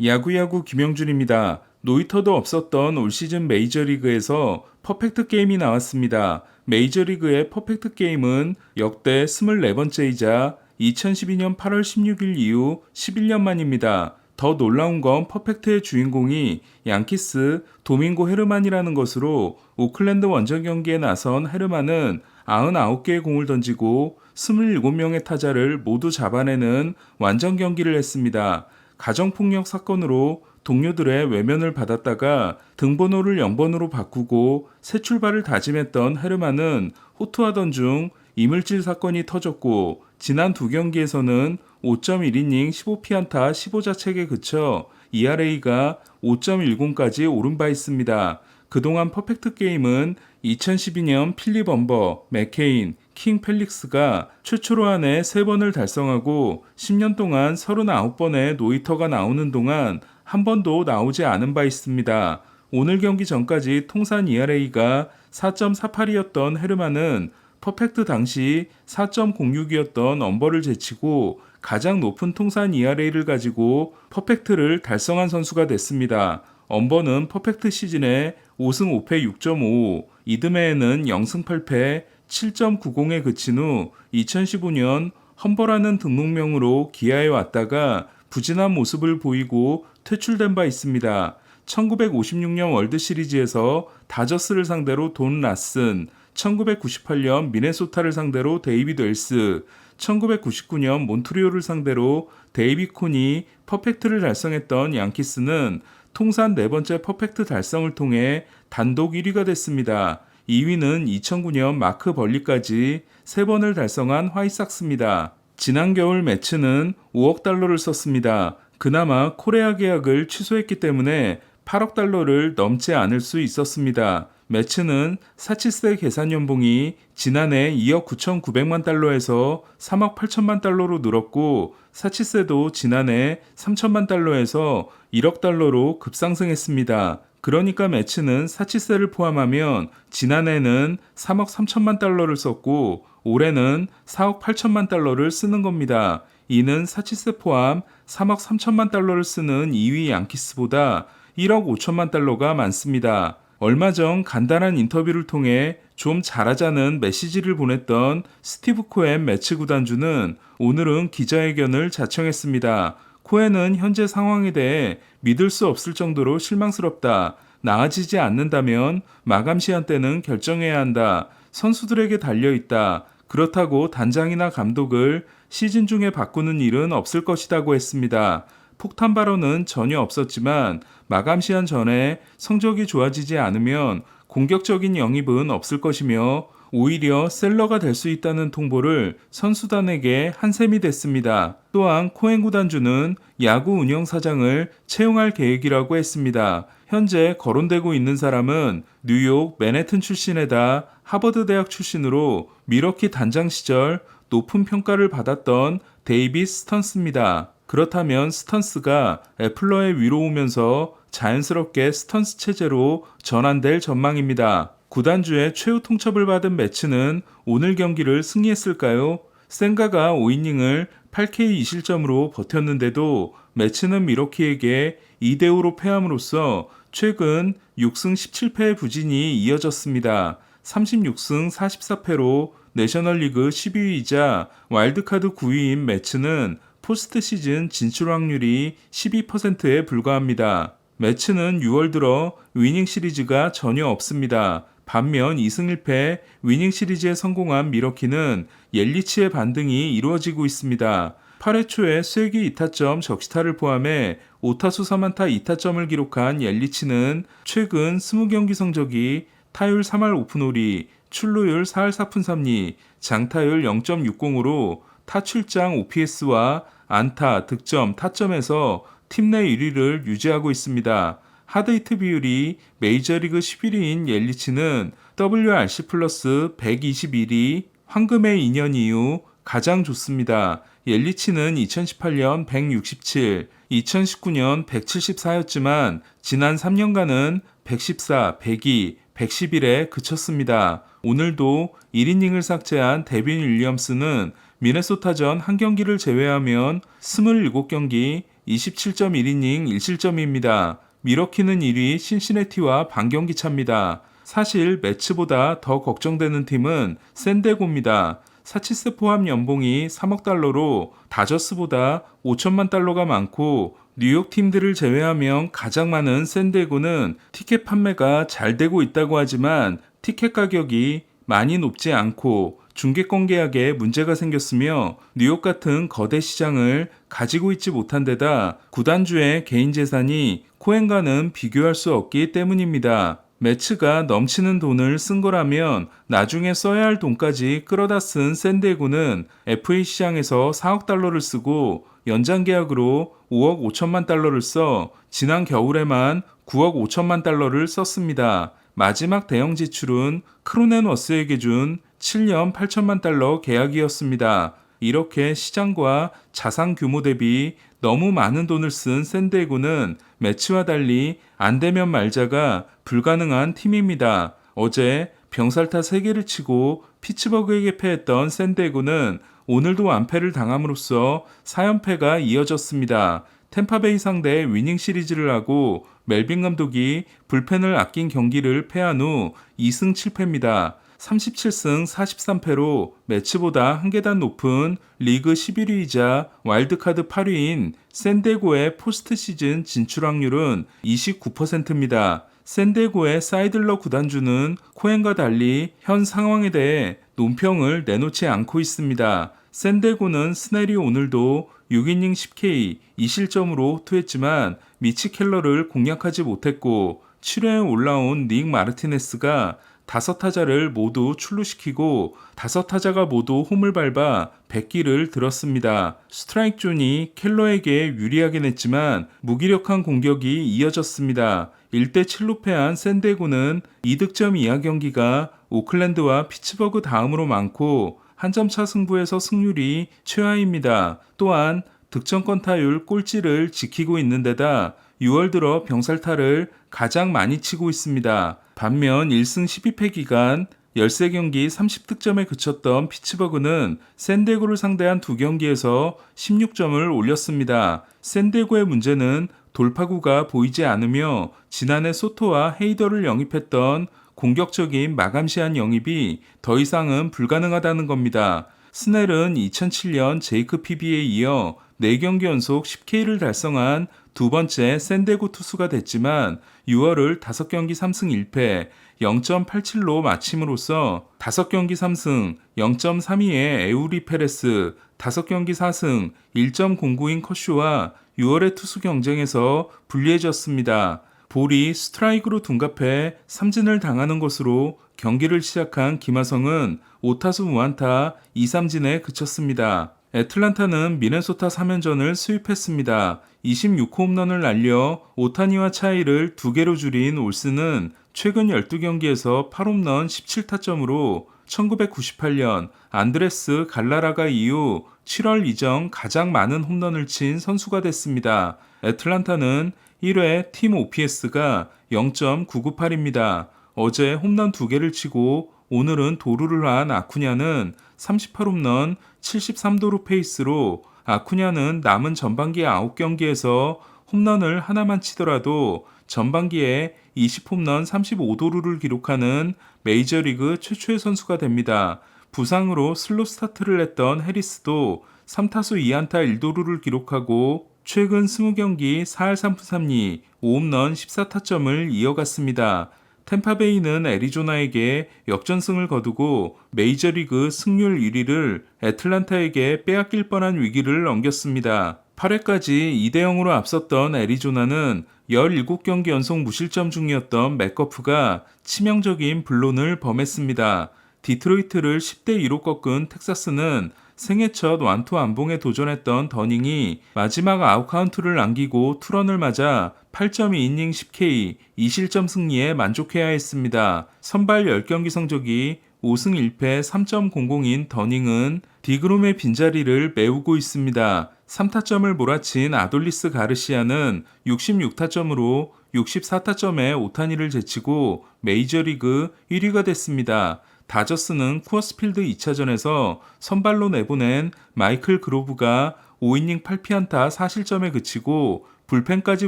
야구야구 김영준입니다. 노히터도 없었던 올 시즌 메이저리그에서 퍼펙트 게임이 나왔습니다. 메이저리그의 퍼펙트 게임은 역대 24번째이자 2012년 8월 16일 이후 11년 만입니다. 더 놀라운 건 퍼펙트의 주인공이 양키스 도밍고 헤르만이라는 것으로 오클랜드 원정 경기에 나선 헤르만은 99개의 공을 던지고 27명의 타자를 모두 잡아내는 완전 경기를 했습니다. 가정폭력 사건으로 동료들의 외면을 받았다가 등번호를 0번으로 바꾸고 새 출발을 다짐했던 헤르만은 호투하던 중 이물질 사건이 터졌고 지난 두 경기에서는 5.1이닝 15피안타 15자책에 그쳐 ERA가 5.10까지 오른 바 있습니다. 그동안 퍼펙트 게임은 2012년 필립 엄버, 맥케인, 킹 펠릭스가 최초로 한 해 3번을 달성하고 10년 동안 39번의 노히터가 나오는 동안 한 번도 나오지 않은 바 있습니다. 오늘 경기 전까지 통산 ERA가 4.48이었던 헤르만은 퍼펙트 당시 4.06이었던 엄버를 제치고 가장 높은 통산 ERA를 가지고 퍼펙트를 달성한 선수가 됐습니다. 엄버는 퍼펙트 시즌에 5승 5패 6.55, 이듬해에는 0승 8패 7.90에 그친 후 2015년 험버라는 등록명으로 기아에 왔다가 부진한 모습을 보이고 퇴출된 바 있습니다. 1956년 월드시리즈에서 다저스를 상대로 돈 라슨, 1998년 미네소타를 상대로 데이비드 웰스, 1999년 몬트리올을 상대로 데이비 콘이 퍼펙트를 달성했던 양키스는 통산 4번째 퍼펙트 달성을 통해 단독 1위가 됐습니다. 2위는 2009년 마크 벌리까지 3번을 달성한 화이삭스입니다. 지난 겨울 매츠는 5억 달러를 썼습니다. 그나마 코레아 계약을 취소했기 때문에 8억 달러를 넘지 않을 수 있었습니다. 매츠는 사치세 계산 연봉이 지난해 2억 9,900만 달러에서 3억 8천만 달러로 늘었고 사치세도 지난해 3천만 달러에서 1억 달러로 급상승했습니다. 그러니까 매츠는 사치세를 포함하면 지난해는 3억 3천만 달러를 썼고 올해는 4억 8천만 달러를 쓰는 겁니다. 이는 사치세 포함 3억 3천만 달러를 쓰는 2위 양키스보다 1억 5천만 달러가 많습니다. 얼마 전 간단한 인터뷰를 통해 좀 잘하자는 메시지를 보냈던 스티브 코엔 매츠 구단주는 오늘은 기자회견을 자청했습니다. 코엔은 현재 상황에 대해 믿을 수 없을 정도로 실망스럽다. 나아지지 않는다면 마감 시한 때는 결정해야 한다. 선수들에게 달려있다. 그렇다고 단장이나 감독을 시즌 중에 바꾸는 일은 없을 것이라고 했습니다. 폭탄 발언은 전혀 없었지만 마감 시한 전에 성적이 좋아지지 않으면 공격적인 영입은 없을 것이며 오히려 셀러가 될 수 있다는 통보를 선수단에게 한 셈이 됐습니다. 또한 코엔 구단주는 야구 운영 사장을 채용할 계획이라고 했습니다. 현재 거론되고 있는 사람은 뉴욕 맨해튼 출신에다 하버드 대학 출신으로 미러키 단장 시절 높은 평가를 받았던 데이빗 스턴스입니다. 그렇다면 스턴스가 애플러에 위로 오면서 자연스럽게 스턴스 체제로 전환될 전망입니다. 구단주의 최후 통첩을 받은 매츠는 오늘 경기를 승리했을까요? 센가가 5이닝을 8K 2실점으로 버텼는데도 매츠는 미러키에게 2대5로 패함으로써 최근 6승 17패의 부진이 이어졌습니다. 36승 44패로 내셔널리그 12위이자 와일드카드 9위인 매츠는 포스트 시즌 진출 확률이 12%에 불과합니다. 매츠는 6월 들어 위닝 시리즈가 전혀 없습니다. 반면 2승 1패 위닝 시리즈에 성공한 미러키는 옐리치의 반등이 이루어지고 있습니다. 8회 초에 쐐기 2타점 적시타를 포함해 5타수 3안타 2타점을 기록한 옐리치는 최근 20경기 성적이 타율 3할 5푼5리, 출루율 4할 4푼 3리, 장타율 0.60으로 타출장 OPS와 안타, 득점, 타점에서 팀 내 1위를 유지하고 있습니다. 하드히트 비율이 메이저리그 11위인 옐리치는 WRC 플러스 121위, 황금의 2년 이후 가장 좋습니다. 옐리치는 2018년 167, 2019년 174였지만 지난 3년간은 114, 102, 111에 그쳤습니다. 오늘도 1이닝을 삭제한 데빈 윌리엄스는 미네소타전 한 경기를 제외하면 27경기 27.1이닝 1실점입니다. 미러키는 1위 신시내티와 반경기 차입니다. 사실 매치보다 더 걱정되는 팀은 샌디에고입니다. 사치스 포함 연봉이 3억 달러로 다저스보다 5천만 달러가 많고 뉴욕 팀들을 제외하면 가장 많은 샌디에고는 티켓 판매가 잘 되고 있다고 하지만 티켓 가격이 많이 높지 않고 중개권 계약에 문제가 생겼으며 뉴욕 같은 거대 시장을 가지고 있지 못한 데다 구단주의 개인 재산이 코엔과는 비교할 수 없기 때문입니다. 매츠가 넘치는 돈을 쓴 거라면 나중에 써야 할 돈까지 끌어다 쓴 샌디에고는 FA 시장에서 4억 달러를 쓰고 연장 계약으로 5억 5천만 달러를 써 지난 겨울에만 9억 5천만 달러를 썼습니다. 마지막 대형 지출은 크로넨워스에게 준 7년 8천만 달러 계약이었습니다. 이렇게 시장과 자산 규모 대비 너무 많은 돈을 쓴 샌디에고는 매치와 달리 안 되면 말자가 불가능한 팀입니다. 어제 병살타 3개를 치고 피츠버그에게 패했던 샌디에고는 오늘도 완패를 당함으로써 4연패가 이어졌습니다. 템파베이 상대 위닝 시리즈를 하고 멜빈 감독이 불펜을 아낀 경기를 패한 후 2승 7패입니다. 37승 43패로 매치보다 한 계단 높은 리그 11위이자 와일드카드 8위인 샌디에고의 포스트 시즌 진출 확률은 29%입니다. 샌디에고의 사이들러 구단주는 코엔과 달리 현 상황에 대해 논평을 내놓지 않고 있습니다. 샌디에고는 스넬이 오늘도 6이닝 10K 2실점으로 투했지만 미치 켈러를 공략하지 못했고 7회에 올라온 닉 마르티네스가 5타자를 모두 출루시키고 5타자가 모두 홈을 밟아 100기를 들었습니다. 스트라이크 존이 켈러에게 유리하긴 했지만 무기력한 공격이 이어졌습니다. 1대7로 패한 샌디에고는 2득점 이하 경기가 오클랜드와 피츠버그 다음으로 많고 한 점 차 승부에서 승률이 최하입니다. 또한 득점권 타율 꼴찌를 지키고 있는 데다 6월 들어 병살타를 가장 많이 치고 있습니다. 반면 1승 12패 기간 13경기 30득점에 그쳤던 피츠버그는 샌디에고를 상대한 2경기에서 16점을 올렸습니다. 샌디에고의 문제는 돌파구가 보이지 않으며 지난해 소토와 헤이더를 영입했던 공격적인 마감시한 영입이 더 이상은 불가능하다는 겁니다. 스넬은 2007년 제이크 피비에 이어 4경기 연속 10K를 달성한 두 번째 샌디에고 투수가 됐지만 6월을 5경기 3승 1패 0.87로 마침으로써 5경기 3승 0.32의 에우리 페레스 5경기 4승 1.09인 커쇼와 6월의 투수 경쟁에서 불리해졌습니다. 볼이 스트라이크로 둔갑해 삼진을 당하는 것으로 경기를 시작한 김하성은 5타수 무안타 2삼진에 그쳤습니다. 애틀란타는 미네소타 3연전을 수입했습니다. 26호 홈런을 날려 오타니와 차이를 2개로 줄인 올스는 최근 12경기에서 8홈런 17타점으로 1998년 안드레스 갈라라가 이후 7월 이전 가장 많은 홈런을 친 선수가 됐습니다. 애틀란타는 1회 팀 OPS가 0.998입니다. 어제 홈런 2개를 치고 오늘은 도루를 한 아쿠냐는 38홈런 73도루 페이스로 아쿠냐는 남은 전반기 9경기에서 홈런을 하나만 치더라도 전반기에 20홈런 35도루를 기록하는 메이저리그 최초의 선수가 됩니다. 부상으로 슬로 스타트를 했던 해리스도 3타수 2안타 1도루를 기록하고 최근 20경기 4할 3푼 3리 5홈런 14타점을 이어갔습니다. 템파베이는 애리조나에게 역전승을 거두고 메이저리그 승률 1위를 애틀란타에게 빼앗길 뻔한 위기를 넘겼습니다. 8회까지 2대0으로 앞섰던 애리조나는 17경기 연속 무실점 중이었던 맥거프가 치명적인 블론을 범했습니다. 디트로이트를 10대2로 꺾은 텍사스는 생애 첫 완투 안봉에 도전했던 더닝이 마지막 아웃카운트를 남기고 투런을 맞아 8.2이닝 10K 2실점 승리에 만족해야 했습니다. 선발 10경기 성적이 5승 1패 3.00인 더닝은 디그롬의 빈자리를 메우고 있습니다. 3타점을 몰아친 아돌리스 가르시아는 66타점으로 64타점에 오타니를 제치고 메이저리그 1위가 됐습니다. 다저스는 쿠어스필드 2차전에서 선발로 내보낸 마이클 그로브가 5이닝 8피안타 4실점에 그치고 불펜까지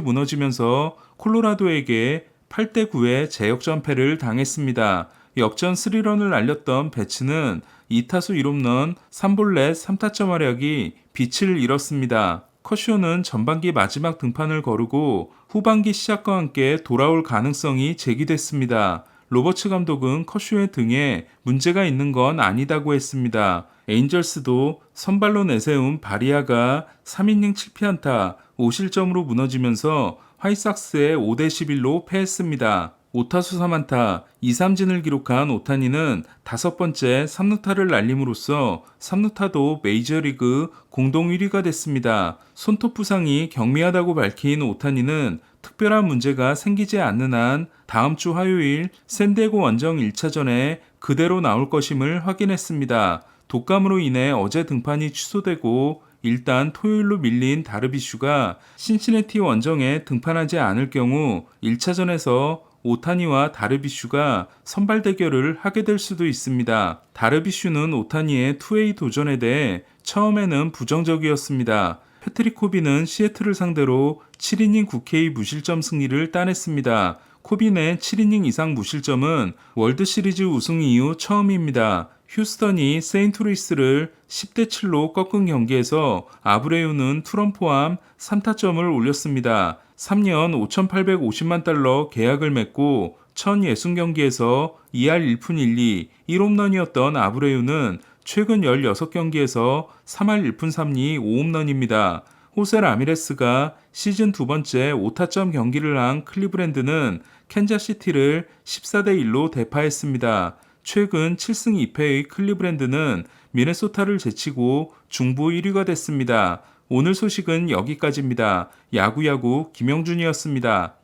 무너지면서 콜로라도에게 8대9의 제역전패를 당했습니다. 역전 3런을 날렸던 배츠는 2타수 1홈런 3볼넷 3타점 활약이 빛을 잃었습니다. 커쇼는 전반기 마지막 등판을 거르고 후반기 시작과 함께 돌아올 가능성이 제기됐습니다. 로버츠 감독은 커쇼의 등에 문제가 있는 건 아니다고 했습니다. 에인절스도 선발로 내세운 바리아가 3이닝 7피안타 5실점으로 무너지면서 화이삭스에 5대11로 패했습니다. 5타수 3안타 2삼진을 기록한 오타니는 5번째 3루타를 날림으로써 3루타도 메이저리그 공동 1위가 됐습니다. 손톱 부상이 경미하다고 밝힌 오타니는 특별한 문제가 생기지 않는 한 다음 주 화요일 샌디에고 원정 1차전에 그대로 나올 것임을 확인했습니다. 독감으로 인해 어제 등판이 취소되고 일단 토요일로 밀린 다르비슈가 신시내티 원정에 등판하지 않을 경우 1차전에서 오타니와 다르비슈가 선발 대결을 하게 될 수도 있습니다. 다르비슈는 오타니의 투웨이 도전에 대해 처음에는 부정적이었습니다. 패트릭 코비는 시애틀을 상대로 7이닝 9K 무실점 승리를 따냈습니다. 코빈의 7이닝 이상 무실점은 월드시리즈 우승 이후 처음입니다. 휴스턴이 세인트루이스를 10대7로 꺾은 경기에서 아브레유는 투런 포함 3타점을 올렸습니다. 3년 5,850만 달러 계약을 맺고 1060경기에서 2할 1푼 1리 1홈런이었던 아브레유는 최근 16경기에서 3할 1푼 3리 5홈런입니다. 호세 라미레스가 시즌 두 번째 5타점 경기를 한 클리브랜드는 캔자시티를 14대1로 대파했습니다. 최근 7승 2패의 클리브랜드는 미네소타를 제치고 중부 1위가 됐습니다. 오늘 소식은 여기까지입니다. 야구야구 김영준이었습니다.